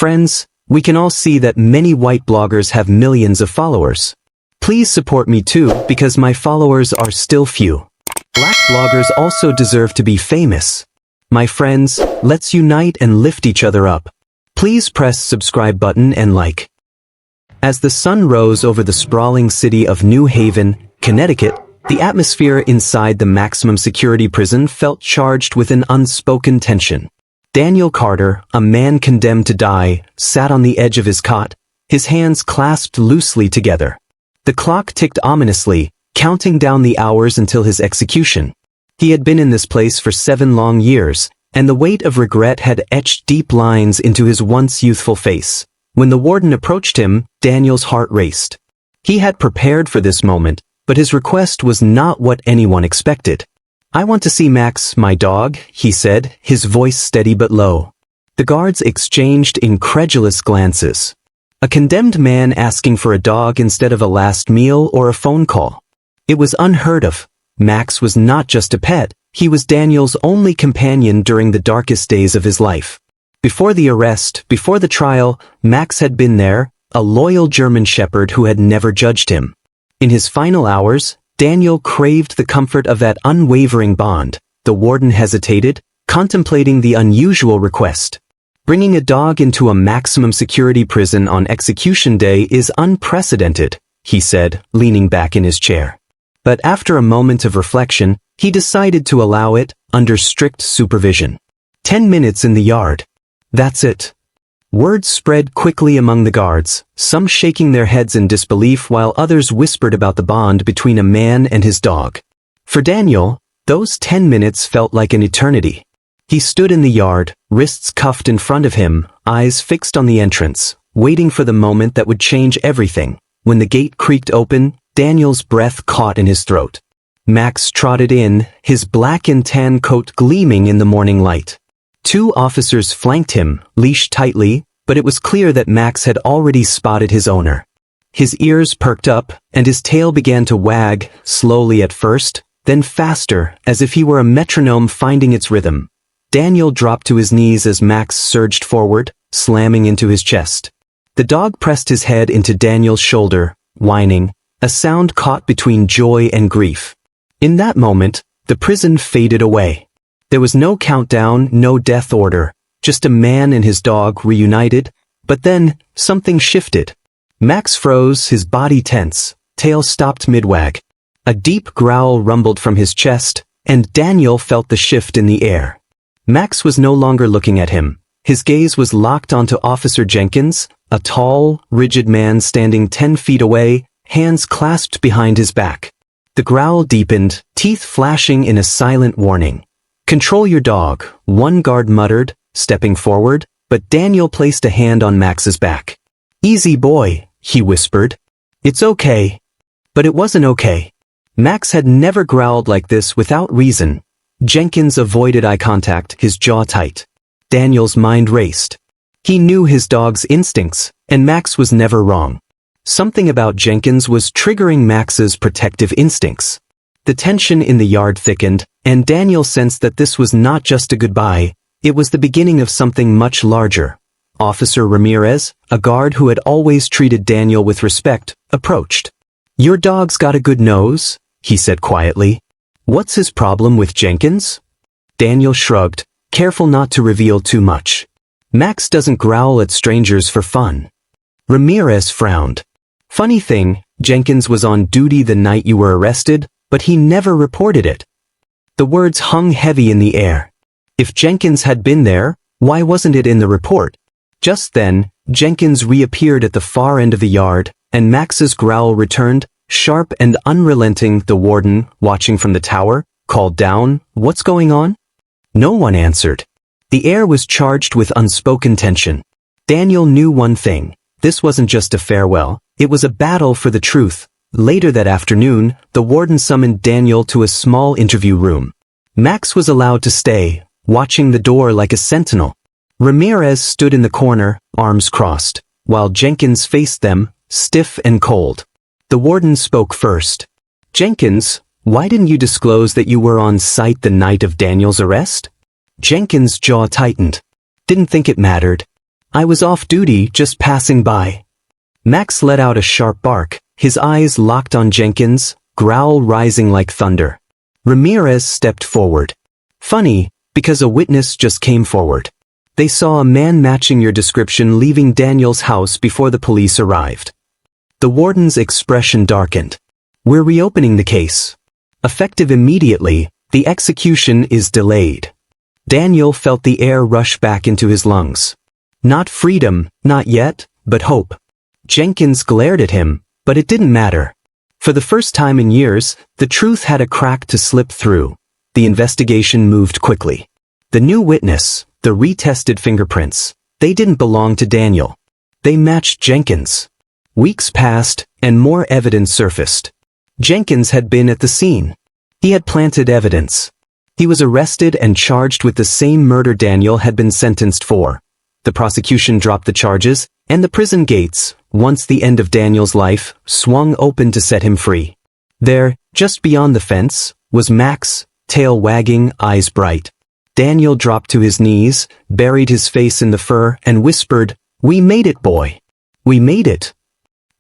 Friends, we can all see that many white bloggers have millions of followers. Please support me too, because my followers are still few. Black bloggers also deserve to be famous. My friends, let's unite and lift each other up. Please press subscribe button and like. As the sun rose over the sprawling city of New Haven, Connecticut, the atmosphere inside the maximum security prison felt charged with an unspoken tension. Daniel Carter, a man condemned to die, sat on the edge of his cot, his hands clasped loosely together. The clock ticked ominously, counting down the hours until his execution. He had been in this place for 7 long years, and the weight of regret had etched deep lines into his once youthful face. When the warden approached him, Daniel's heart raced. He had prepared for this moment, but his request was not what anyone expected. "I want to see Max, my dog," he said, his voice steady but low. The guards exchanged incredulous glances. A condemned man asking for a dog instead of a last meal or a phone call. It was unheard of. Max was not just a pet, he was Daniel's only companion during the darkest days of his life. Before the arrest, before the trial, Max had been there, a loyal German shepherd who had never judged him. In his final hours, Daniel craved the comfort of that unwavering bond. The warden hesitated, contemplating the unusual request. Bringing a dog into a maximum security prison on execution day is unprecedented, he said, leaning back in his chair. But after a moment of reflection, he decided to allow it, under strict supervision. 10 minutes in the yard. That's it. Word spread quickly among the guards, some shaking their heads in disbelief while others whispered about the bond between a man and his dog. For Daniel, those 10 minutes felt like an eternity. He stood in the yard, wrists cuffed in front of him, eyes fixed on the entrance, waiting for the moment that would change everything. When the gate creaked open, Daniel's breath caught in his throat. Max trotted in, his black and tan coat gleaming in the morning light. 2 officers flanked him, leashed tightly, but it was clear that Max had already spotted his owner. His ears perked up, and his tail began to wag, slowly at first, then faster, as if he were a metronome finding its rhythm. Daniel dropped to his knees as Max surged forward, slamming into his chest. The dog pressed his head into Daniel's shoulder, whining, a sound caught between joy and grief. In that moment, the prison faded away. There was no countdown, no death order, just a man and his dog reunited, but then, something shifted. Max froze, his body tense, tail stopped mid-wag. A deep growl rumbled from his chest, and Daniel felt the shift in the air. Max was no longer looking at him. His gaze was locked onto Officer Jenkins, a tall, rigid man standing 10 feet away, hands clasped behind his back. The growl deepened, teeth flashing in a silent warning. "Control your dog," one guard muttered, stepping forward, but Daniel placed a hand on Max's back. "Easy boy," he whispered. "It's okay." But it wasn't okay. Max had never growled like this without reason. Jenkins avoided eye contact, his jaw tight. Daniel's mind raced. He knew his dog's instincts, and Max was never wrong. Something about Jenkins was triggering Max's protective instincts. The tension in the yard thickened, and Daniel sensed that this was not just a goodbye, it was the beginning of something much larger. Officer Ramirez, a guard who had always treated Daniel with respect, approached. "Your dog's got a good nose," he said quietly. "What's his problem with Jenkins?" Daniel shrugged, careful not to reveal too much. "Max doesn't growl at strangers for fun." Ramirez frowned. "Funny thing, Jenkins was on duty the night you were arrested, but he never reported it." The words hung heavy in the air. If Jenkins had been there, why wasn't it in the report? Just then, Jenkins reappeared at the far end of the yard, and Max's growl returned, sharp and unrelenting. The warden, watching from the tower, called down, "What's going on?" No one answered. The air was charged with unspoken tension. Daniel knew one thing. This wasn't just a farewell, it was a battle for the truth. Later that afternoon, the warden summoned Daniel to a small interview room. Max was allowed to stay, watching the door like a sentinel. Ramirez stood in the corner, arms crossed, while Jenkins faced them, stiff and cold. The warden spoke first. "Jenkins, why didn't you disclose that you were on site the night of Daniel's arrest?" Jenkins' jaw tightened. "Didn't think it mattered." I was off duty, just passing by. Max let out a sharp bark, his eyes locked on Jenkins, growl rising like thunder. Ramirez stepped forward. Funny, because a witness just came forward. They saw a man matching your description leaving Daniel's house before the police arrived. The warden's expression darkened. We're reopening the case. Effective immediately, the execution is delayed. Daniel felt the air rush back into his lungs. Not freedom, not yet, but hope. Jenkins glared at him, but it didn't matter. For the first time in years, the truth had a crack to slip through. The investigation moved quickly. The new witness, the retested fingerprints, they didn't belong to Daniel. They matched Jenkins. Weeks passed, and more evidence surfaced. Jenkins had been at the scene. He had planted evidence. He was arrested and charged with the same murder Daniel had been sentenced for. The prosecution dropped the charges, and the prison gates, once the end of Daniel's life, swung open to set him free. There, just beyond the fence, was Max, tail wagging, eyes bright. Daniel dropped to his knees, buried his face in the fur, and whispered, "We made it, boy. We made it."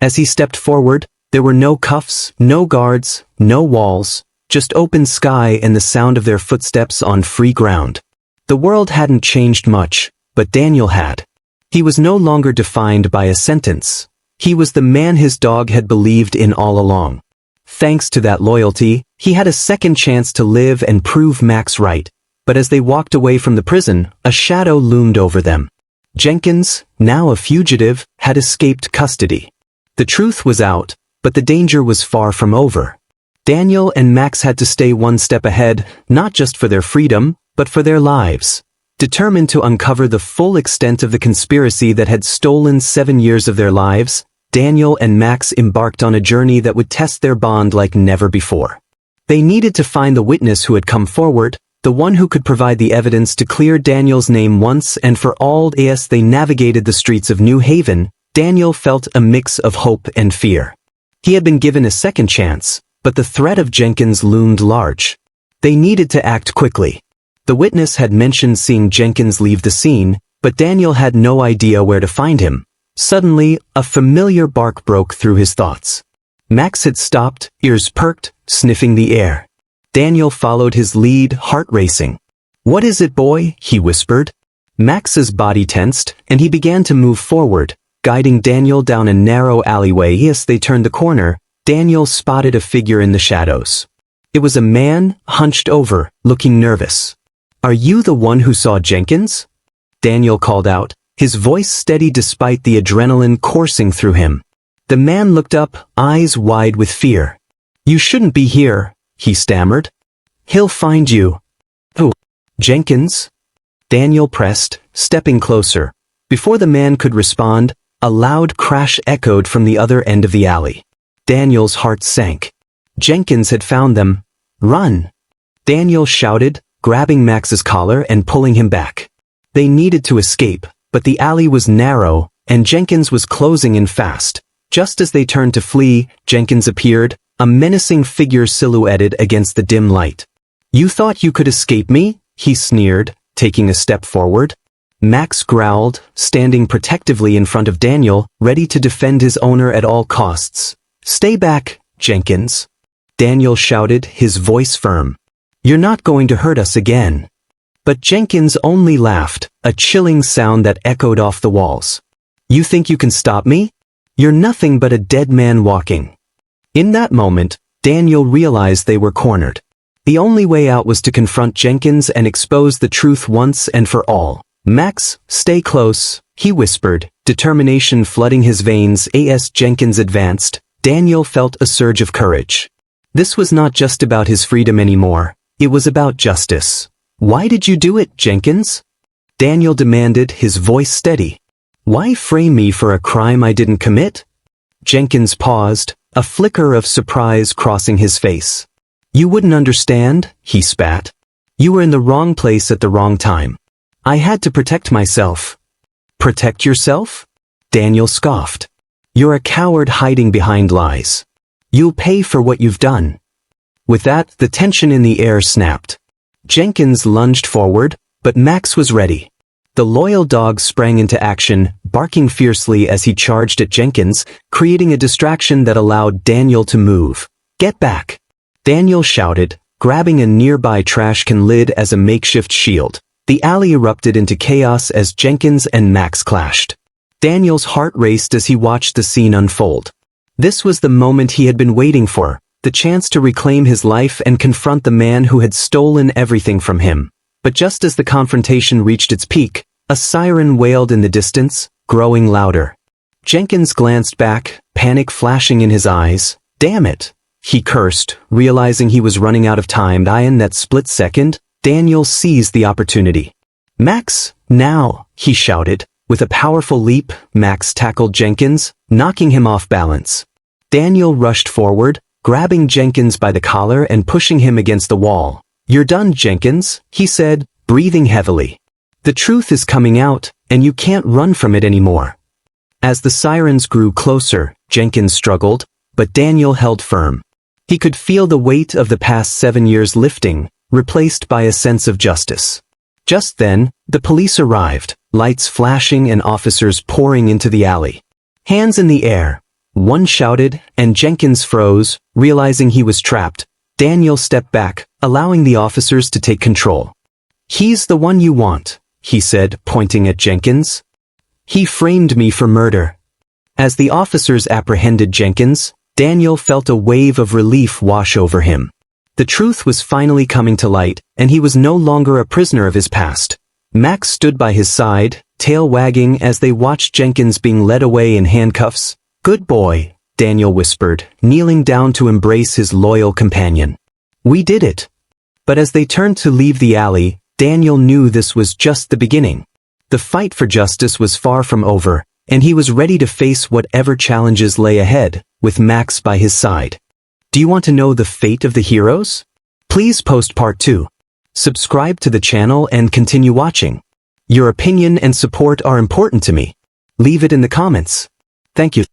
As he stepped forward, there were no cuffs, no guards, no walls, just open sky and the sound of their footsteps on free ground. The world hadn't changed much, but Daniel had. He was no longer defined by a sentence. He was the man his dog had believed in all along. Thanks to that loyalty, he had a second chance to live and prove Max right. But as they walked away from the prison, a shadow loomed over them. Jenkins, now a fugitive, had escaped custody. The truth was out, but the danger was far from over. Daniel and Max had to stay one step ahead, not just for their freedom, but for their lives. Determined to uncover the full extent of the conspiracy that had stolen 7 years of their lives, Daniel and Max embarked on a journey that would test their bond like never before. They needed to find the witness who had come forward, the one who could provide the evidence to clear Daniel's name once and for all. As they navigated the streets of New Haven, Daniel felt a mix of hope and fear. He had been given a second chance, but the threat of Jenkins loomed large. They needed to act quickly. The witness had mentioned seeing Jenkins leave the scene, but Daniel had no idea where to find him. Suddenly, a familiar bark broke through his thoughts. Max had stopped, ears perked, sniffing the air. Daniel followed his lead, heart racing. "What is it, boy?" he whispered. Max's body tensed, and he began to move forward, guiding Daniel down a narrow alleyway. As they turned the corner, Daniel spotted a figure in the shadows. It was a man, hunched over, looking nervous. "Are you the one who saw Jenkins?" Daniel called out, his voice steady despite the adrenaline coursing through him. The man looked up, eyes wide with fear. "You shouldn't be here," he stammered. "He'll find you." "Who? Jenkins?" Daniel pressed, stepping closer. Before the man could respond, a loud crash echoed from the other end of the alley. Daniel's heart sank. Jenkins had found them. "Run!" Daniel shouted, grabbing Max's collar and pulling him back. They needed to escape, but the alley was narrow, and Jenkins was closing in fast. Just as they turned to flee, Jenkins appeared, a menacing figure silhouetted against the dim light. "You thought you could escape me?" he sneered, taking a step forward. Max growled, standing protectively in front of Daniel, ready to defend his owner at all costs. "Stay back, Jenkins," Daniel shouted, his voice firm. "You're not going to hurt us again." But Jenkins only laughed, a chilling sound that echoed off the walls. "You think you can stop me? You're nothing but a dead man walking." In that moment, Daniel realized they were cornered. The only way out was to confront Jenkins and expose the truth once and for all. "Max, stay close," he whispered, determination flooding his veins. As Jenkins advanced, Daniel felt a surge of courage. This was not just about his freedom anymore, it was about justice. "Why did you do it, Jenkins?" Daniel demanded, his voice steady. "Why frame me for a crime I didn't commit?" Jenkins paused, a flicker of surprise crossing his face. "You wouldn't understand," he spat. "You were in the wrong place at the wrong time. I had to protect myself." "Protect yourself?" Daniel scoffed. "You're a coward hiding behind lies. You'll pay for what you've done." With that, the tension in the air snapped. Jenkins lunged forward, but Max was ready. The loyal dog sprang into action, barking fiercely as he charged at Jenkins, creating a distraction that allowed Daniel to move. "Get back!" Daniel shouted, grabbing a nearby trash can lid as a makeshift shield. The alley erupted into chaos as Jenkins and Max clashed. Daniel's heart raced as he watched the scene unfold. This was the moment he had been waiting for, the chance to reclaim his life and confront the man who had stolen everything from him. But just as the confrontation reached its peak, a siren wailed in the distance, growing louder. Jenkins glanced back, panic flashing in his eyes. "Damn it!" he cursed, realizing he was running out of time. In that split second, Daniel seized the opportunity. "Max, now!" he shouted. With a powerful leap, Max tackled Jenkins, knocking him off balance. Daniel rushed forward, grabbing Jenkins by the collar and pushing him against the wall. "You're done, Jenkins," he said, breathing heavily. "The truth is coming out, and you can't run from it anymore." As the sirens grew closer, Jenkins struggled, but Daniel held firm. He could feel the weight of the past 7 years lifting, replaced by a sense of justice. Just then, the police arrived, lights flashing and officers pouring into the alley. "Hands in the air," one shouted, and Jenkins froze, realizing he was trapped. Daniel stepped back, allowing the officers to take control. "He's the one you want," he said, pointing at Jenkins. "He framed me for murder." As the officers apprehended Jenkins, Daniel felt a wave of relief wash over him. The truth was finally coming to light, and he was no longer a prisoner of his past. Max stood by his side, tail wagging as they watched Jenkins being led away in handcuffs. "Good boy," Daniel whispered, kneeling down to embrace his loyal companion. "We did it." But as they turned to leave the alley, Daniel knew this was just the beginning. The fight for justice was far from over, and he was ready to face whatever challenges lay ahead, with Max by his side. Do you want to know the fate of the heroes? Please post part 2. Subscribe to the channel and continue watching. Your opinion and support are important to me. Leave it in the comments. Thank you.